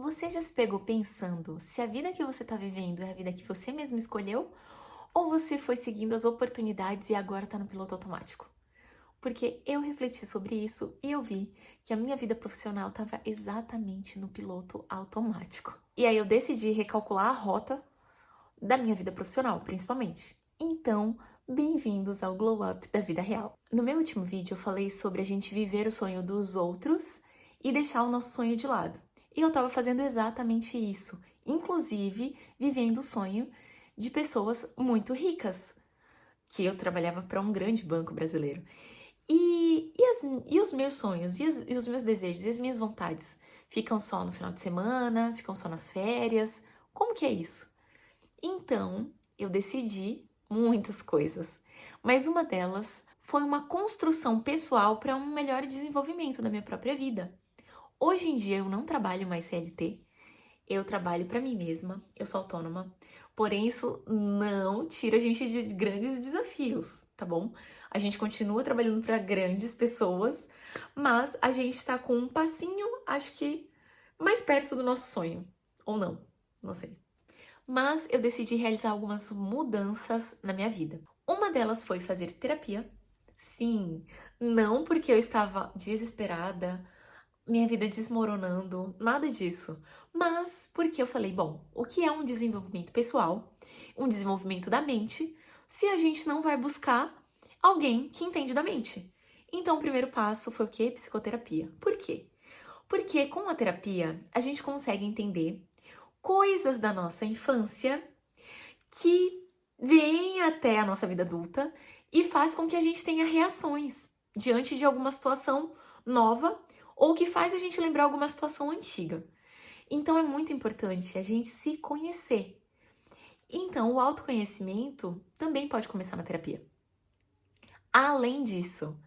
Você já se pegou pensando se a vida que você está vivendo é a vida que você mesmo escolheu ou você foi seguindo as oportunidades e agora está no piloto automático? Porque eu refleti sobre isso e eu vi que a minha vida profissional estava exatamente no piloto automático. E aí eu decidi recalcular a rota da minha vida profissional, principalmente. Então, bem-vindos ao Glow Up da vida real. No meu último vídeo eu falei sobre a gente viver o sonho dos outros e deixar o nosso sonho de lado. E eu tava fazendo exatamente isso, inclusive vivendo o sonho de pessoas muito ricas, que eu trabalhava para um grande banco brasileiro. E os meus sonhos, e os meus desejos, e as minhas vontades ficam só no final de semana, ficam só nas férias? Como que é isso? Então, eu decidi muitas coisas, mas uma delas foi uma construção pessoal para um melhor desenvolvimento da minha própria vida. Hoje em dia eu não trabalho mais CLT, eu trabalho para mim mesma, eu sou autônoma, porém isso não tira a gente de grandes desafios, tá bom? A gente continua trabalhando para grandes pessoas, mas a gente está com um passinho, acho que mais perto do nosso sonho, ou não, não sei. Mas eu decidi realizar algumas mudanças na minha vida. Uma delas foi fazer terapia. Sim, não porque eu estava desesperada, minha vida desmoronando, nada disso. Mas porque eu falei, bom, o que é um desenvolvimento pessoal, um desenvolvimento da mente, se a gente não vai buscar alguém que entende da mente? Então, o primeiro passo foi o quê? Psicoterapia. Por quê? Porque com a terapia a gente consegue entender coisas da nossa infância que vêm até a nossa vida adulta e faz com que a gente tenha reações diante de alguma situação nova ou que faz a gente lembrar alguma situação antiga. Então é muito importante a gente se conhecer. Então o autoconhecimento também pode começar na terapia. Além disso,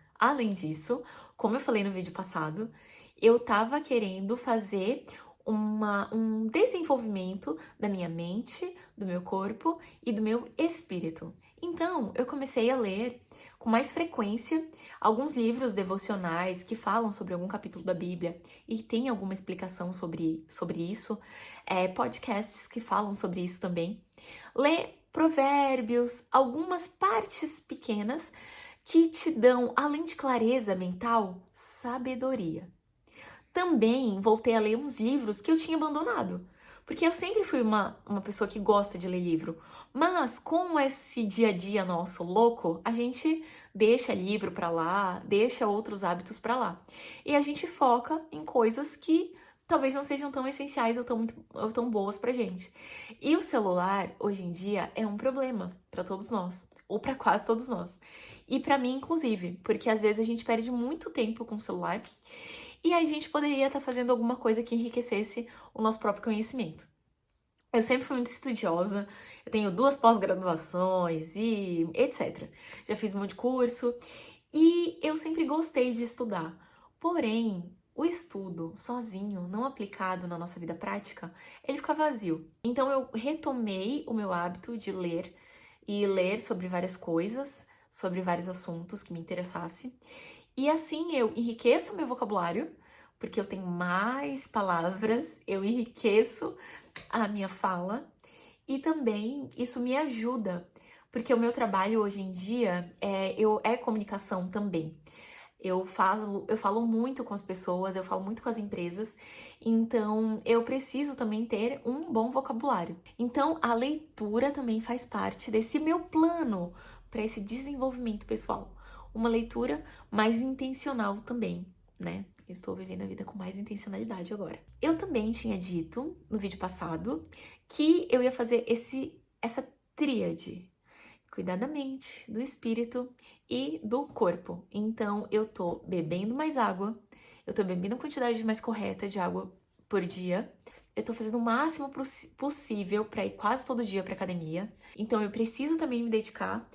como eu falei no vídeo passado, eu tava querendo fazer um desenvolvimento da minha mente, do meu corpo e do meu espírito. Então, eu comecei a ler com mais frequência alguns livros devocionais que falam sobre algum capítulo da Bíblia e tem alguma explicação sobre isso, podcasts que falam sobre isso também. Ler provérbios, algumas partes pequenas que te dão, além de clareza mental, sabedoria. Também voltei a ler uns livros que eu tinha abandonado, porque eu sempre fui uma pessoa que gosta de ler livro, mas com esse dia a dia nosso louco, a gente deixa livro pra lá, deixa outros hábitos pra lá. E a gente foca em coisas que talvez não sejam tão essenciais ou tão boas pra gente. E o celular, hoje em dia, é um problema pra todos nós, ou pra quase todos nós. E pra mim, inclusive, porque às vezes a gente perde muito tempo com o celular e a gente poderia estar fazendo alguma coisa que enriquecesse o nosso próprio conhecimento. Eu sempre fui muito estudiosa, eu tenho 2 pós-graduações e etc. Já fiz um monte de curso e eu sempre gostei de estudar. Porém, o estudo sozinho, não aplicado na nossa vida prática, ele fica vazio. Então eu retomei o meu hábito de ler e ler sobre várias coisas, sobre vários assuntos que me interessasse. E assim eu enriqueço o meu vocabulário, porque eu tenho mais palavras, eu enriqueço a minha fala e também isso me ajuda, porque o meu trabalho hoje em dia é comunicação também. Eu falo muito com as pessoas, eu falo muito com as empresas, então eu preciso também ter um bom vocabulário. Então a leitura também faz parte desse meu plano para esse desenvolvimento pessoal. Uma leitura mais intencional também, né? Eu estou vivendo a vida com mais intencionalidade agora. Eu também tinha dito no vídeo passado que eu ia fazer essa tríade. Cuidar da mente, do espírito e do corpo. Então, eu tô bebendo mais água, eu tô bebendo a quantidade mais correta de água por dia, eu tô fazendo o máximo possível para ir quase todo dia pra academia. Então, eu preciso também me dedicar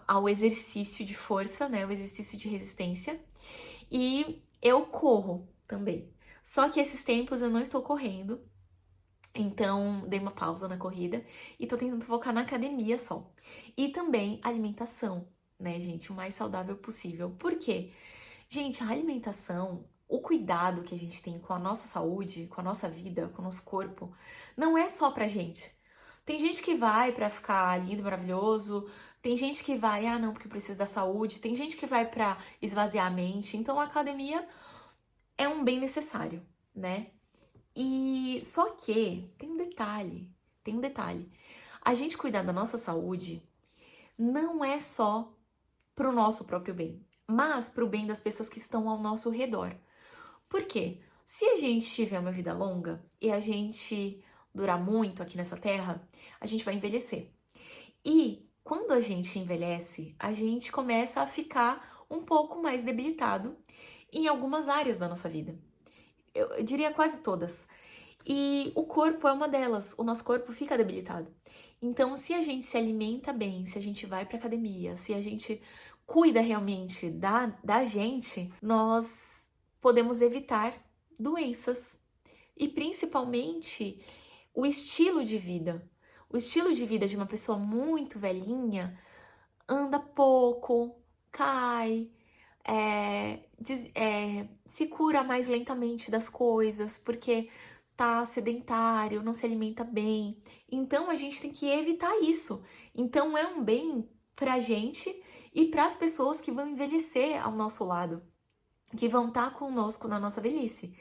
ao exercício de força, né? O exercício de resistência. E eu corro também. Só que esses tempos eu não estou correndo, então, dei uma pausa na corrida e tô tentando focar na academia só. E também alimentação, né, gente? O mais saudável possível. Por quê? Gente, a alimentação o cuidado que a gente tem com a nossa saúde, com a nossa vida, com o nosso corpo, não é só pra gente. Tem gente que vai pra ficar lindo, maravilhoso, tem gente que vai, não, porque precisa da saúde, tem gente que vai pra esvaziar a mente. Então a academia é um bem necessário, né? E só que tem um detalhe. A gente cuidar da nossa saúde não é só pro nosso próprio bem, mas pro bem das pessoas que estão ao nosso redor. Por quê? Se a gente tiver uma vida longa e a gente durar muito aqui nessa terra, a gente vai envelhecer. E quando a gente envelhece, a gente começa a ficar um pouco mais debilitado em algumas áreas da nossa vida. Eu diria quase todas. E o corpo é uma delas. O nosso corpo fica debilitado. Então, se a gente se alimenta bem, se a gente vai pra academia, se a gente cuida realmente da gente, nós podemos evitar doenças. E principalmente o estilo de vida. O estilo de vida de uma pessoa muito velhinha anda pouco, cai, se cura mais lentamente das coisas, porque tá sedentário, não se alimenta bem. Então a gente tem que evitar isso. Então é um bem pra gente e para as pessoas que vão envelhecer ao nosso lado, que vão estar conosco na nossa velhice.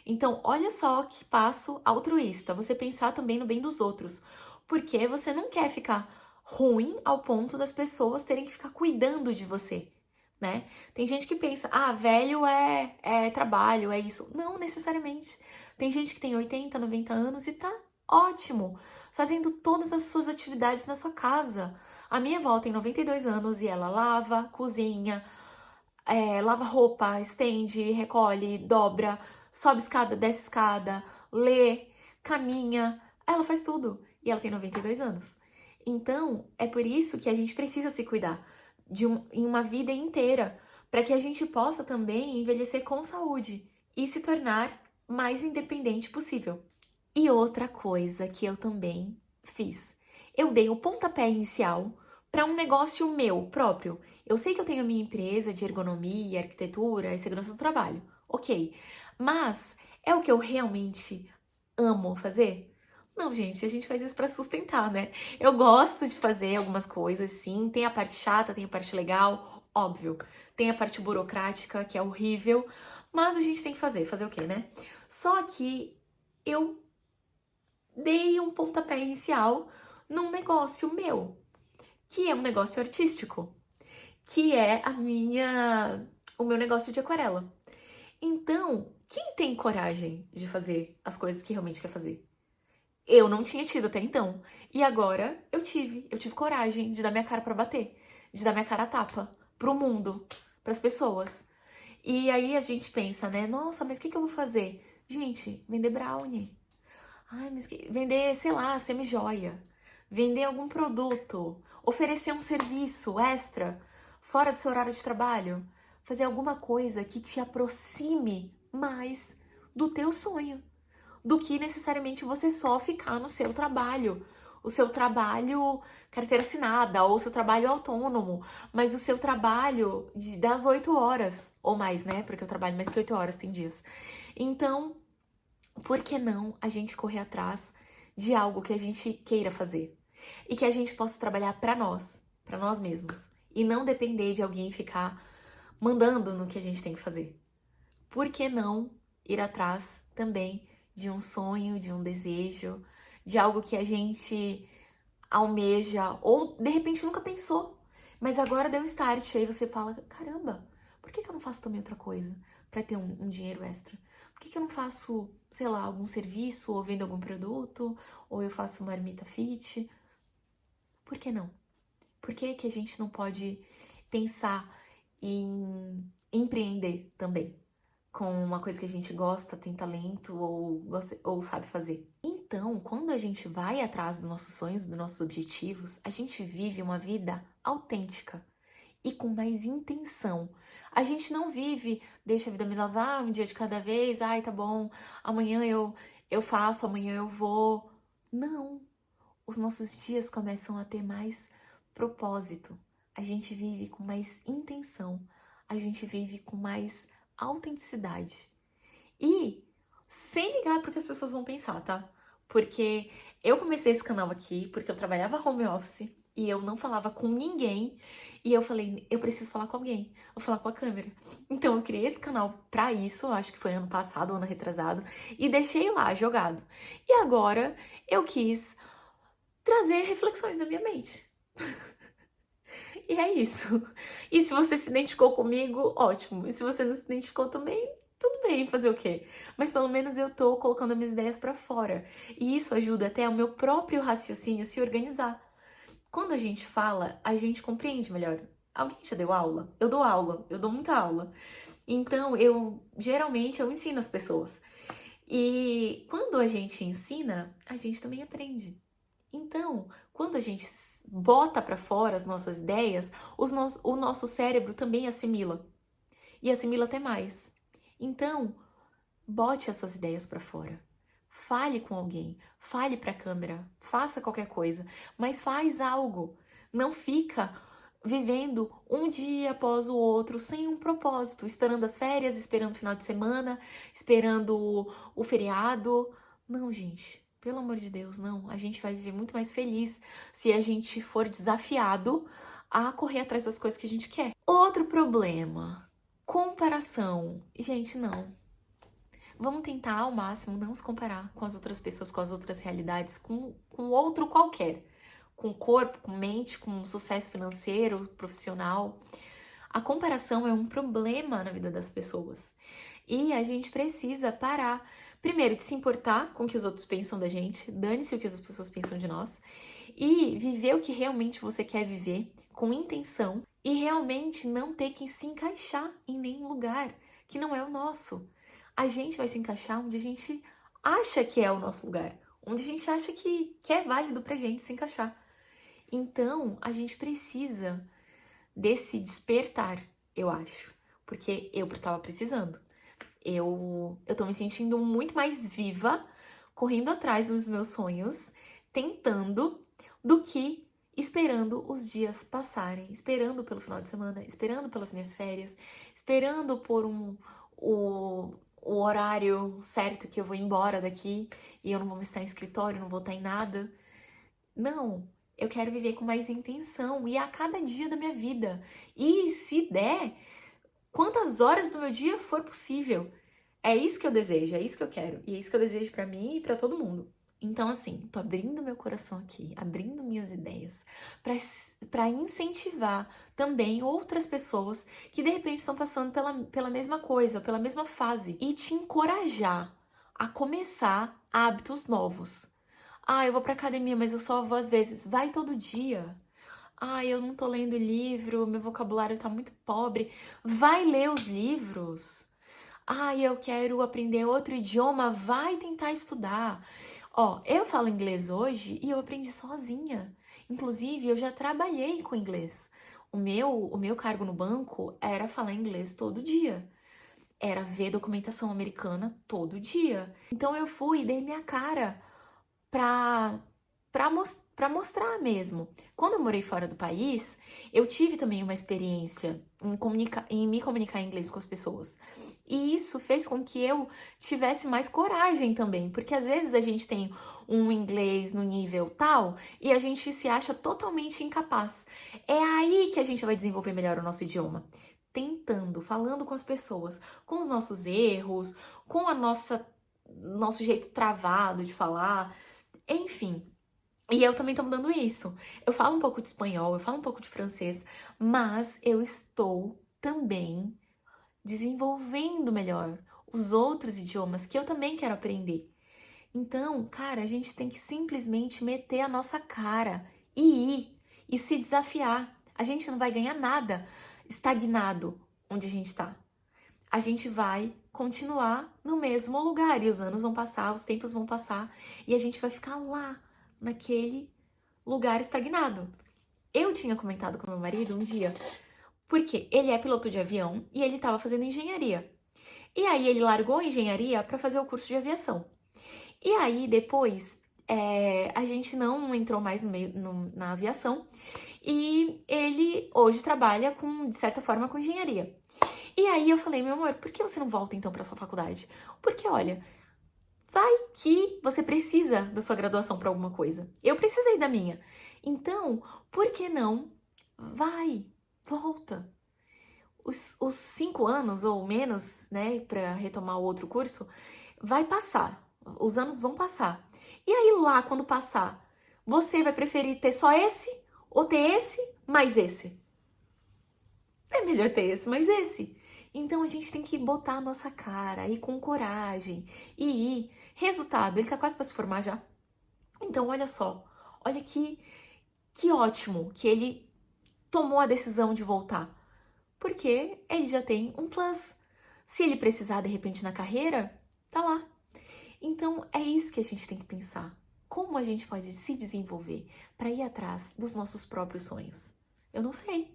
Então, olha só que passo altruísta, você pensar também no bem dos outros, porque você não quer ficar ruim ao ponto das pessoas terem que ficar cuidando de você, né? Tem gente que pensa, velho é trabalho, é isso. Não necessariamente. Tem gente que tem 80, 90 anos e tá ótimo, fazendo todas as suas atividades na sua casa. A minha avó tem 92 anos e ela lava, cozinha, lava roupa, estende, recolhe, dobra, sobe escada, desce escada, lê, caminha. Ela faz tudo. E ela tem 92 anos. Então, é por isso que a gente precisa se cuidar em uma vida inteira, para que a gente possa também envelhecer com saúde e se tornar mais independente possível. E outra coisa que eu também fiz, eu dei o pontapé inicial para um negócio meu próprio. Eu sei que eu tenho a minha empresa de ergonomia, arquitetura e segurança do trabalho, ok. Mas é o que eu realmente amo fazer? Não, gente, a gente faz isso para sustentar, né? Eu gosto de fazer algumas coisas, sim. Tem a parte chata, tem a parte legal, óbvio. Tem a parte burocrática, que é horrível, mas a gente tem que fazer. Fazer o quê, né? Só que eu dei um pontapé inicial num negócio meu, que é um negócio artístico, que é o meu negócio de aquarela. Então, quem tem coragem de fazer as coisas que realmente quer fazer? Eu não tinha tido até então. E agora eu tive coragem de dar minha cara pra bater, de dar minha cara a tapa pro mundo, pras pessoas. E aí a gente pensa, né? Nossa, mas o que eu vou fazer? Gente, vender brownie. Ai, mas vender, sei lá, semi-joia. Vender algum produto. Oferecer um serviço extra fora do seu horário de trabalho. Fazer alguma coisa que te aproxime mais do teu sonho. Do que necessariamente você só ficar no seu trabalho. O seu trabalho carteira assinada ou o seu trabalho autônomo. Mas o seu trabalho das 8 horas. Ou mais, né? Porque eu trabalho mais que 8 horas, tem dias. Então, por que não a gente correr atrás de algo que a gente queira fazer? E que a gente possa trabalhar para nós mesmos. E não depender de alguém ficar mandando no que a gente tem que fazer. Por que não ir atrás também de um sonho, de um desejo, de algo que a gente almeja ou de repente nunca pensou, mas agora deu um start, aí você fala, caramba, por que eu não faço também outra coisa para ter um dinheiro extra? Por que eu não faço, sei lá, algum serviço ou vendo algum produto, ou eu faço uma marmita fit? Por que não? Por que a gente não pode pensar em empreender também? Com uma coisa que a gente gosta, tem talento ou sabe fazer. Então, quando a gente vai atrás dos nossos sonhos, dos nossos objetivos, a gente vive uma vida autêntica e com mais intenção. A gente não vive, deixa a vida me levar um dia de cada vez, ai, tá bom, amanhã eu faço, amanhã eu vou. Não. Os nossos dias começam a ter mais propósito. A gente vive com mais intenção. A gente vive com mais autenticidade. E sem ligar pro que as pessoas vão pensar, tá? Porque eu comecei esse canal aqui porque eu trabalhava home office e eu não falava com ninguém. E eu falei, eu preciso falar com alguém, vou falar com a câmera. Então eu criei esse canal pra isso, acho que foi ano passado, ano retrasado, e deixei lá jogado. E agora eu quis trazer reflexões da minha mente. E é isso. E se você se identificou comigo, ótimo. E se você não se identificou também, tudo bem, fazer o quê? Mas pelo menos eu tô colocando as minhas ideias pra fora. E isso ajuda até o meu próprio raciocínio se organizar. Quando a gente fala, a gente compreende melhor. Alguém já deu aula? Eu dou aula, eu dou muita aula. Então, geralmente eu ensino as pessoas. E quando a gente ensina, a gente também aprende. Então, quando a gente bota para fora as nossas ideias, o nosso cérebro também assimila. E assimila até mais. Então, bote as suas ideias para fora. Fale com alguém, fale para a câmera, faça qualquer coisa, mas faz algo. Não fica vivendo um dia após o outro sem um propósito, esperando as férias, esperando o final de semana, esperando o feriado. Não, gente, pelo amor de Deus, não. A gente vai viver muito mais feliz se a gente for desafiado a correr atrás das coisas que a gente quer. Outro problema, comparação. Gente, não. Vamos tentar ao máximo não se comparar com as outras pessoas, com as outras realidades, com outro qualquer. Com corpo, com mente, com sucesso financeiro, profissional. A comparação é um problema na vida das pessoas. E a gente precisa parar, primeiro, de se importar com o que os outros pensam da gente, dane-se o que as pessoas pensam de nós, e viver o que realmente você quer viver, com intenção, e realmente não ter que se encaixar em nenhum lugar que não é o nosso. A gente vai se encaixar onde a gente acha que é o nosso lugar, onde a gente acha que é válido pra gente se encaixar. Então, a gente precisa desse despertar, eu acho, porque eu tava precisando. Eu tô me sentindo muito mais viva, correndo atrás dos meus sonhos, tentando, do que esperando os dias passarem, esperando pelo final de semana, esperando pelas minhas férias, esperando por o horário certo que eu vou embora daqui e eu não vou estar em escritório, não vou estar em nada. Não, eu quero viver com mais intenção e a cada dia da minha vida. E se der, quantas horas do meu dia for possível. É isso que eu desejo, é isso que eu quero. E é isso que eu desejo pra mim e pra todo mundo. Então, assim, tô abrindo meu coração aqui, abrindo minhas ideias pra incentivar também outras pessoas que de repente estão passando pela mesma coisa, pela mesma fase. E te encorajar a começar hábitos novos. Ah, eu vou pra academia, mas eu só vou às vezes. Vai todo dia. Ah, eu não tô lendo livro, meu vocabulário tá muito pobre. Vai ler os livros. Ah, eu quero aprender outro idioma. Vai tentar estudar. Ó, eu falo inglês hoje e eu aprendi sozinha. Inclusive, eu já trabalhei com inglês. O meu cargo no banco era falar inglês todo dia. Era ver documentação americana todo dia. Então eu fui e dei minha cara pra, pra mostrar mesmo. Quando eu morei fora do país, eu tive também uma experiência em me comunicar em inglês com as pessoas. E isso fez com que eu tivesse mais coragem também, porque às vezes a gente tem um inglês no nível tal e a gente se acha totalmente incapaz. É aí que a gente vai desenvolver melhor o nosso idioma. Tentando, falando com as pessoas, com os nossos erros, com a nosso jeito travado de falar, enfim. E eu também tô mudando isso. Eu falo um pouco de espanhol, eu falo um pouco de francês, mas eu estou também desenvolvendo melhor os outros idiomas que eu também quero aprender. Então, cara, a gente tem que simplesmente meter a nossa cara e ir e se desafiar. A gente não vai ganhar nada estagnado onde a gente tá. A gente vai continuar no mesmo lugar e os anos vão passar, os tempos vão passar e a gente vai ficar lá, naquele lugar estagnado. Eu tinha comentado com meu marido um dia, porque ele é piloto de avião e ele estava fazendo engenharia. E aí ele largou a engenharia para fazer o curso de aviação. E aí depois a gente não entrou mais na aviação e ele hoje trabalha de certa forma com engenharia. E aí eu falei, meu amor, por que você não volta então pra sua faculdade? Porque, olha, vai que você precisa da sua graduação pra alguma coisa. Eu precisei da minha. Então, por que não? Vai, volta. Os 5 anos ou menos, né, pra retomar o outro curso, vai passar. Os anos vão passar. E aí lá, quando passar, você vai preferir ter só esse ou ter esse mais esse? É melhor ter esse mais esse. Então a gente tem que botar a nossa cara, ir com coragem e ir. Resultado, ele tá quase para se formar já. Então olha só, olha que ótimo que ele tomou a decisão de voltar. Porque ele já tem um plus. Se ele precisar de repente na carreira, tá lá. Então é isso que a gente tem que pensar. Como a gente pode se desenvolver para ir atrás dos nossos próprios sonhos? Eu não sei,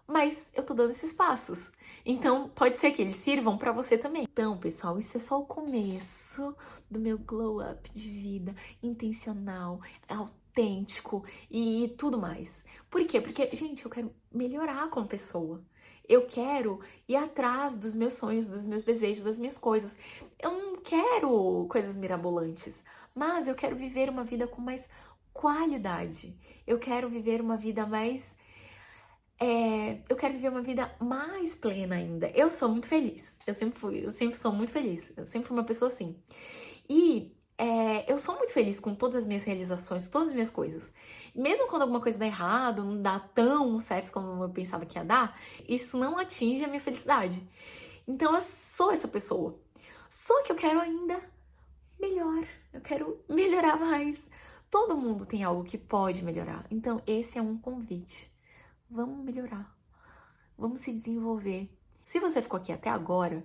mas eu tô dando esses passos. Então, pode ser que eles sirvam pra você também. Então, pessoal, isso é só o começo do meu glow up de vida intencional, autêntico e tudo mais. Por quê? Porque, gente, eu quero melhorar como pessoa. Eu quero ir atrás dos meus sonhos, dos meus desejos, das minhas coisas. Eu não quero coisas mirabolantes, mas eu quero viver uma vida com mais qualidade. Eu quero viver uma vida mais eu quero viver uma vida mais plena ainda. Eu sou muito feliz. Eu sempre sou muito feliz. Eu sempre fui uma pessoa assim. E eu sou muito feliz com todas as minhas realizações, todas as minhas coisas. Mesmo quando alguma coisa dá errado, não dá tão certo como eu pensava que ia dar, isso não atinge a minha felicidade. Então eu sou essa pessoa. Só que eu quero ainda melhor. Eu quero melhorar mais. Todo mundo tem algo que pode melhorar. Então esse é um convite. Vamos melhorar. Vamos se desenvolver. Se você ficou aqui até agora,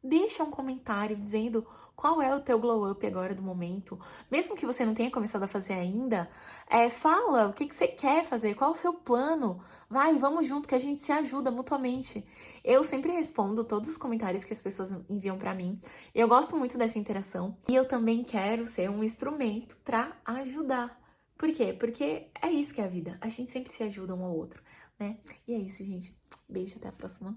deixa um comentário dizendo qual é o teu glow up agora do momento. Mesmo que você não tenha começado a fazer ainda, fala o que você quer fazer, qual é o seu plano. Vai, vamos junto que a gente se ajuda mutuamente. Eu sempre respondo todos os comentários que as pessoas enviam pra mim. Eu gosto muito dessa interação e eu também quero ser um instrumento pra ajudar. Por quê? Porque é isso que é a vida. A gente sempre se ajuda um ao outro, né? E é isso, gente. Beijo, até a próxima.